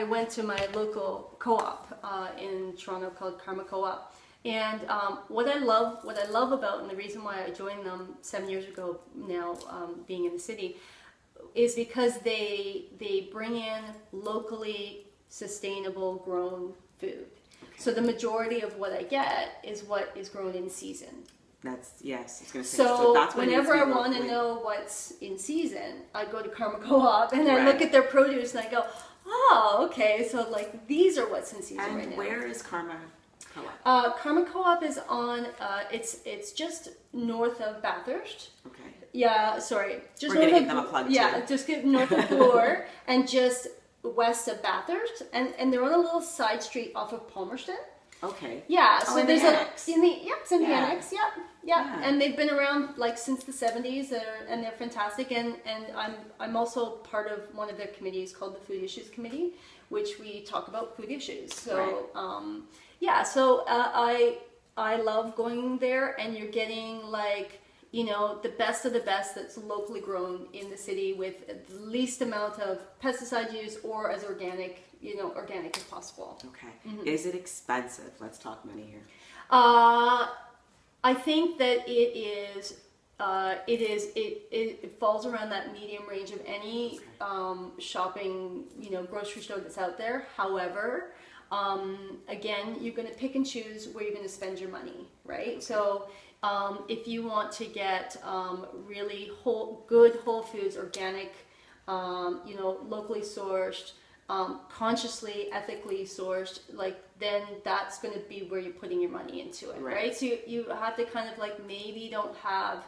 went to my local co-op in Toronto called Karma Co-op. And what I love about, and the reason why I joined them 7 years ago now, being in the city, is because they bring in locally sustainable grown food. Okay. So the majority of what I get is what is grown in season. That's, yes, I was going to say. So that's whenever I want to know what's in season, I go to Karma Co-op and I look at their produce and I go, oh, okay, so like these are what's in season right now. And where is Karma Co-op? Karma Co-op is on, it's just north of Bathurst. Okay. Yeah, sorry. We're going to give them a plug too. Just get north of Bloor and just west of Bathurst. And they're on a little side street off of Palmerston. Okay. Yeah, so there's it's in the annex, yeah. And they've been around like since the 70s, and they're fantastic. And I'm also part of one of their committees called the Food Issues Committee, which we talk about food issues. So so I love going there, and you're getting like, you know, the best of the best that's locally grown in the city with the least amount of pesticide use or as organic as possible. Okay. Mm-hmm. Is it expensive? Let's talk money here. I think that it falls around that medium range of any shopping, grocery store that's out there. However, again, you're going to pick and choose where you're going to spend your money, right? Okay. So if you want to get really good whole foods, organic, locally sourced, consciously, ethically sourced, then that's going to be where you're putting your money into it, right? So you have to kind of maybe don't have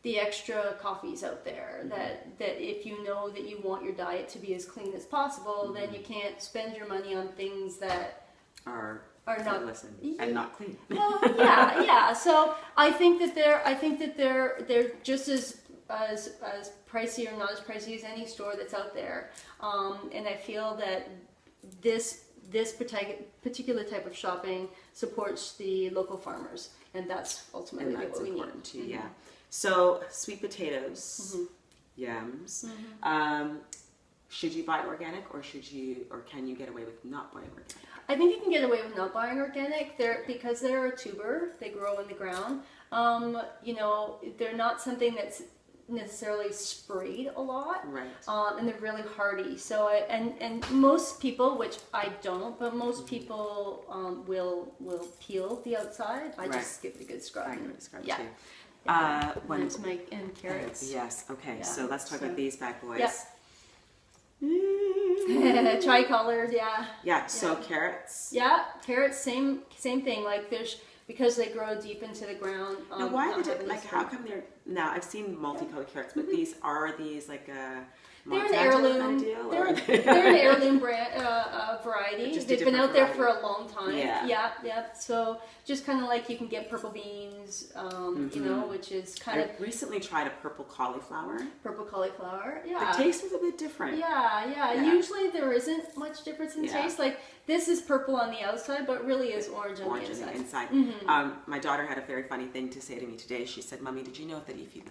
the extra coffees out there that if you know that you want your diet to be as clean as possible, then you can't spend your money on things that are not and not clean. Well, yeah. So I think that they're just as pricey or not as pricey as any store that's out there, and I feel that this particular type of shopping supports the local farmers, and that's ultimately what we need. Too, mm-hmm. Yeah. So sweet potatoes, yams. Mm-hmm. Should you buy organic, or can you get away with not buying organic? I think you can get away with not buying organic. Because they're a tuber, they grow in the ground. They're not something that's necessarily sprayed a lot, right? And they're really hardy. So and most people, which I don't, but most people will peel the outside. I just give it a good scrub. I give it a scrub too. And carrots. Yes. Okay. Yeah. So let's talk about these bad boys. Yep. Tricolored. Yeah. Yeah. So carrots. Yeah. Carrots. Same thing. Because they grow deep into the ground. Now, why are they how come they're now? I've seen multicolored carrots, but these they're an heirloom. They're an heirloom variety. They've been out there for a long time. Yeah. So just kind of you can get purple beans, which is kind of. I recently tried a purple cauliflower. Yeah. The taste was a bit different. Yeah. Usually there isn't much difference in taste. This is purple on the outside, but really is orange on the inside. Mm-hmm. My daughter had a very funny thing to say to me today. She said, "Mommy, did you know that if you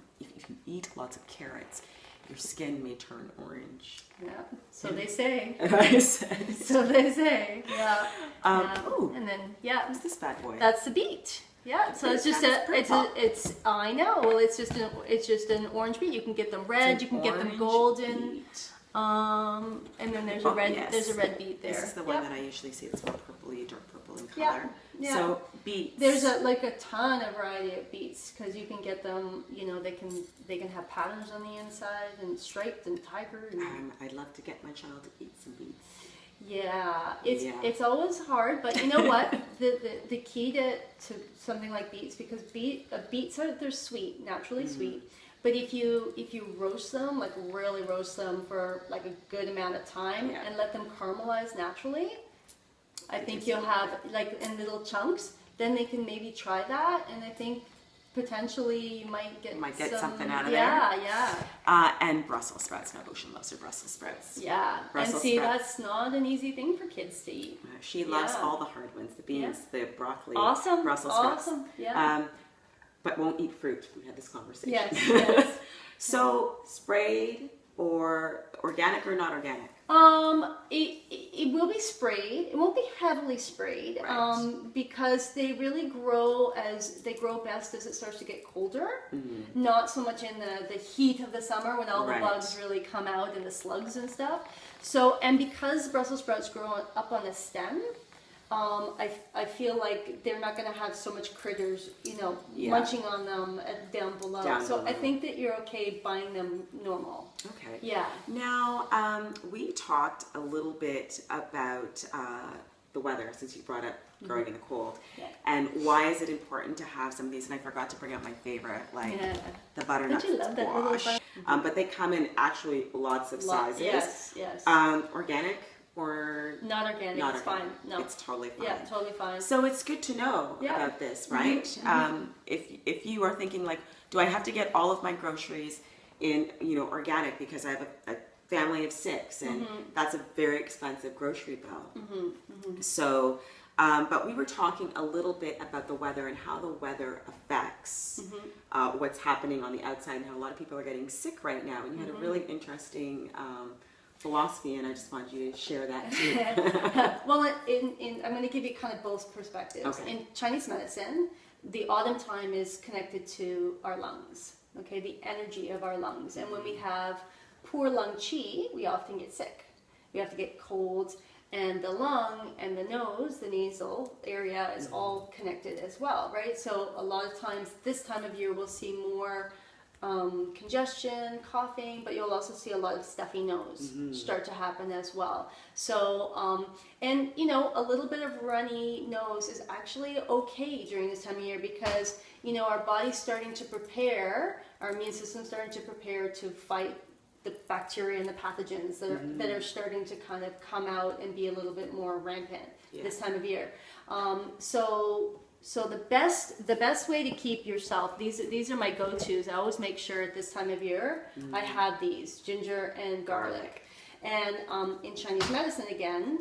eat lots of carrots, your skin may turn orange?" Yeah. So they say. And I said. So they say. Yeah. And then what's this bad boy? That's the beet. Yeah. So it's just I know. Well, it's just an orange beet. You can get them red. You can get them golden. Beet. And then there's a red beet there. This is the one that I usually see. It's more purpley, dark purple in color. Yeah. So beets. There's a ton of variety of beets because you can get them. They can have patterns on the inside and striped and tigered. I'd love to get my child to eat some beets. Yeah, it's always hard, but you know what? the key to something like beets, because beets they're sweet, naturally sweet. But if you roast them, really roast them for a good amount of time and let them caramelize naturally, I think you'll have in little chunks. Then they can maybe try that, and I think potentially you might get something out of there. Yeah. And Brussels sprouts. Now Ocean loves her Brussels sprouts. Yeah. Brussels sprouts. That's not an easy thing for kids to eat. She loves all the hard ones: the beans, the broccoli, Brussels sprouts. Awesome. Yeah. But won't eat fruit. We had this conversation. Yes. So sprayed or organic or not organic? It will be sprayed. It won't be heavily sprayed, Right. because they really grow best as it starts to get colder. Not so much in the heat of the summer when all the Right. bugs really come out and the slugs and stuff. So, and because Brussels sprouts grow up on a stem, I feel like they're not going to have so much critters, munching on them down below. I think that you're okay buying them normal. Okay. Yeah. Now, we talked a little bit about the weather, since you brought up growing in the cold. Yeah. And why is it important to have some of these? And I forgot to bring out my favorite, the butternut Don't you love that little squash. But they come in actually lots of sizes. Yes. Organic or not organic. not it's organic. Fine. No. It's totally fine. Yeah, totally fine. So it's good to know about this, right? If you are thinking like, do I have to get all of my groceries in organic because I have a family of 6 and that's a very expensive grocery bill. So, but we were talking a little bit about the weather and how the weather affects what's happening on the outside and how a lot of people are getting sick right now. And you had a really interesting philosophy, and I just wanted you to share that too. Well, I'm going to give you kind of both perspectives. Okay. In Chinese medicine, the autumn time is connected to our lungs, okay, the energy of our lungs. And when we have poor lung qi, we often get sick. We have to get colds, and the lung and the nose, the nasal area, is all connected as well, right? So a lot of times, this time of year, we'll see more congestion, coughing, but you'll also see a lot of stuffy nose start to happen as well. So, and a little bit of runny nose is actually okay during this time of year because, our body's starting to prepare, our immune system's starting to prepare to fight the bacteria and the pathogens that are starting to kind of come out and be a little bit more rampant this time of year. So the best way to keep yourself, these are my go-tos. I always make sure at this time of year I have these, ginger and garlic. And in Chinese medicine again,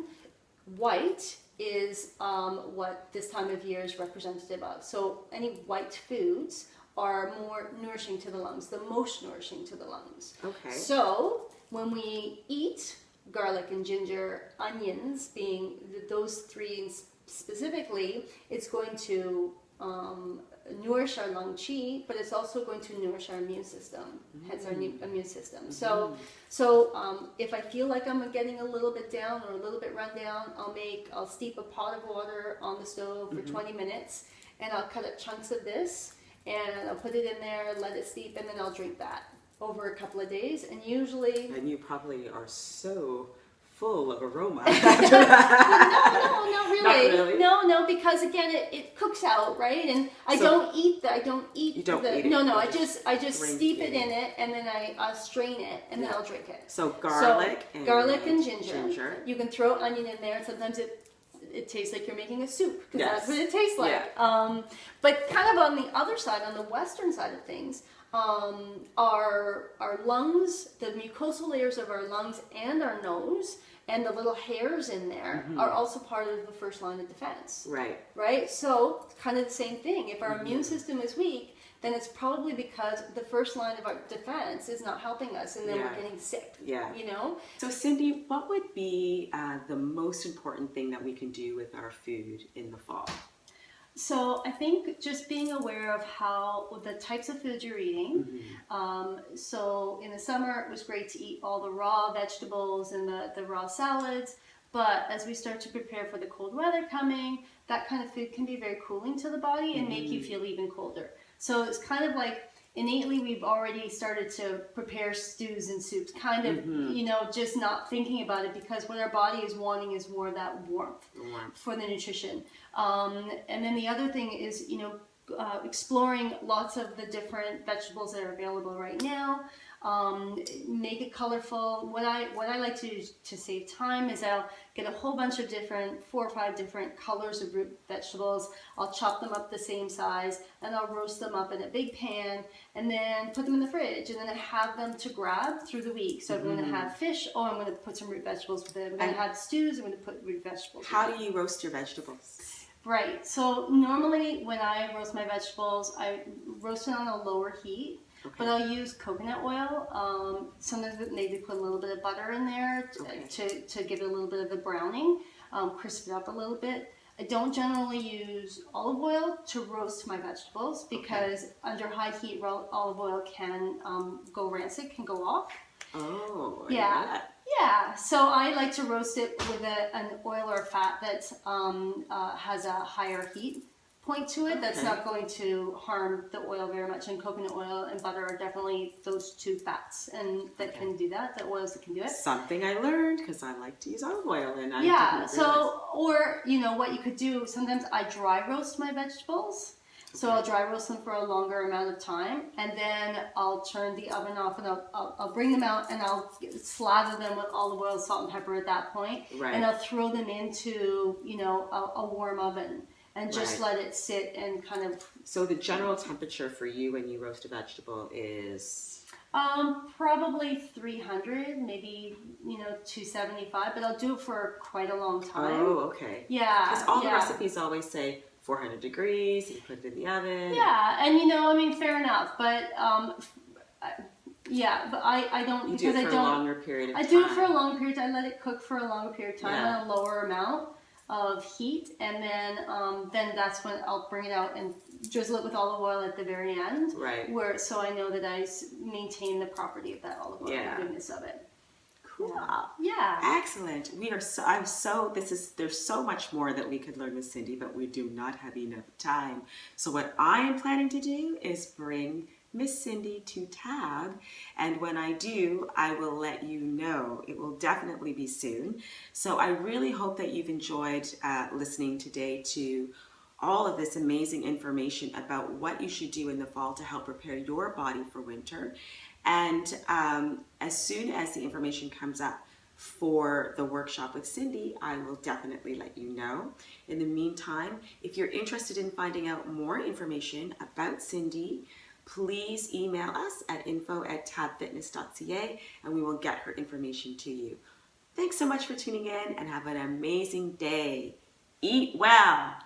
white is what this time of year is representative of. So any white foods are more nourishing to the lungs, the most nourishing to the lungs. Okay. So when we eat garlic and ginger, onions being those three specifically, it's going to nourish our lung qi, but it's also going to nourish our immune system, hence our immune system. So if I feel like I'm getting a little bit down or a little bit run down, I'll steep a pot of water on the stove for 20 minutes, and I'll cut up chunks of this, and I'll put it in there, let it steep, and then I'll drink that over a couple of days, and usually... And you probably are so full of aroma. No, not really. Not really? No, because again, it cooks out, right? And I don't eat it. No, I just steep it in it, and then I strain it, and then I'll drink it. So garlic and ginger. You can throw onion in there. Sometimes it tastes like you're making a soup, because that's what it tastes like. Yeah. But kind of on the other side, on the western side of things, our lungs, the mucosal layers of our lungs and our nose, and the little hairs in there are also part of the first line of defense. Right? So, kind of the same thing. If our immune system is weak, then it's probably because the first line of our defense is not helping us, and then we're getting sick. So, Cindy, what would be the most important thing that we can do with our food in the fall? So I think just being aware of how the types of foods you're eating. So in the summer, it was great to eat all the raw vegetables and the raw salads. But as we start to prepare for the cold weather coming, that kind of food can be very cooling to the body and make you feel even colder. So it's kind of like innately we've already started to prepare stews and soups, kind of, just not thinking about it, because what our body is wanting is more of that warmth for the nutrition. And then the other thing is, exploring lots of the different vegetables that are available right now. Make it colorful. What I like to do to save time is I'll get a whole bunch of 4 or 5 different colors of root vegetables. I'll chop them up the same size, and I'll roast them up in a big pan, and then put them in the fridge, and then I have them to grab through the week. So I'm going to have fish, I'm going to put some root vegetables with it. I'm going to have stews, I'm going to put root vegetables. How do you roast your vegetables? Right. So normally when I roast my vegetables, I roast it on a lower heat. Okay. But I'll use coconut oil. Sometimes maybe put a little bit of butter in there to give it a little bit of a browning, crisp it up a little bit. I don't generally use olive oil to roast my vegetables because under high heat olive oil can go rancid, can go off. Oh, yeah. Yeah, so I like to roast it with an oil or fat that has a higher heat point to it. That's not going to harm the oil very much. And coconut oil and butter are definitely those two fats, and that can do that. The oils that can do it. Something I learned because I like to use olive oil, and I didn't realize. Or what you could do. Sometimes I dry roast my vegetables. So I'll dry roast them for a longer amount of time, and then I'll turn the oven off, and I'll bring them out, and I'll slather them with olive oil, salt, and pepper at that point, and I'll throw them into a warm oven, and just let it sit and kind of. So the general temperature for you when you roast a vegetable is? Probably 300, maybe 275, but I'll do it for quite a long time. Oh, okay. Yeah. Because all the recipes always say 400 degrees, you put it in the oven. Yeah, and fair enough, but but I don't you do it for a longer period of time. I do it for a long period. I let it cook for a longer period of time on a lower amount of heat, and then that's when I'll bring it out and drizzle it with olive oil at the very end. Right. So I know that I maintain the property of that olive oil, the goodness of it. Cool. Yeah. Excellent. There's so much more that we could learn with Cindy, but we do not have enough time. So what I am planning to do is bring Miss Cindy to Tab, and when I do, I will let you know. It will definitely be soon. So I really hope that you've enjoyed listening today to all of this amazing information about what you should do in the fall to help prepare your body for winter. And as soon as the information comes up for the workshop with Cindy, I will definitely let you know. In the meantime, if you're interested in finding out more information about Cindy, please email us at info@tabfitness.ca and we will get her information to you. Thanks so much for tuning in and have an amazing day. Eat well.